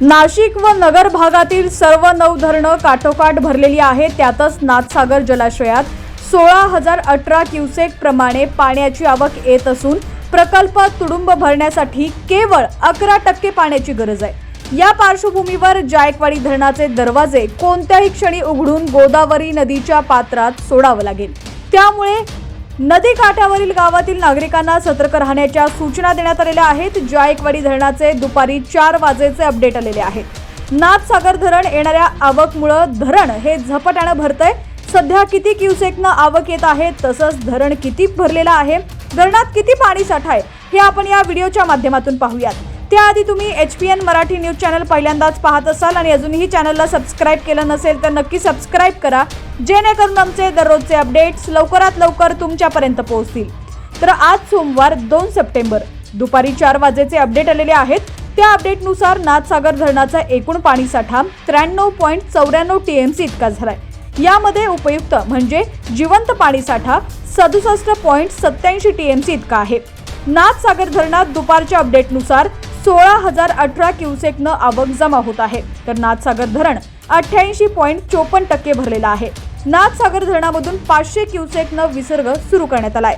नाशिक व नगर भागातील सर्व 9 धरणं काठोकाठ भरलेली आहेत। त्यातच नाथसागर जलाशयात 16,018 क्युसेक प्रमाणे पाण्याची आवक येत असून प्रकल्प तुडुंब भरण्यासाठी केवळ 11% पाण्याची गरज आहे। या पार्श्वभूमीवर जायकवाडी धरणाचे दरवाजे कोणत्याही क्षणी उघडून गोदावरी नदीच्या पात्रात सोडावं लागेल। त्यामुळे नदी काठावरील गावातील नागरिकांना सतर्क राहण्याच्या सूचना देण्यात आलेल्या आहेत। जायकवाडी धरणाचे दुपारी 4 वाजेचे अपडेट आलेले आहेत। नाथसागर धरण येणाऱ्या आवकमुळे धरण हे झपाट्याने भरतंय। सध्या किती क्युसेकनं आवक येत आहे, तसंच धरण किती भरलेलं आहे, धरणात किती पाणी साठा आहे, हे आपण या व्हिडिओच्या माध्यमातून पाहूयात। त्याआधी तुम्ही HPN मराठी न्यूज चॅनल पहिल्यांदाच पाहत असाल आणि अजूनही चॅनलला सबस्क्राइब केलं नसेल तर नक्की सबस्क्राइब करा, जेणेकरून आमचे दररोजचे अपडेट्स लवकरात लवकर तुमच्यापर्यंत पोहोचतील। तर आज सोमवार 2 सप्टेंबर दुपारी 4 वाजेचे अपडेट आलेले आहेत। त्या अपडेटनुसार नाथसागर धरणाचा एकूण पाणीसाठा 93.94 TMC इतका झालाय। यामध्ये उपयुक्त म्हणजे जिवंत पाणीसाठा 67.87 TMC इतका आहे। नाथसागर धरणात दुपारच्या अपडेटनुसार 16,018 क्युसेकनं आवक जमा होत आहे, तर नाथसागर धरण 88.54% भरलेलं आहे। नाथसागर धरणामधून 500 क्युसेकनं विसर्ग सुरू करण्यात आलाय।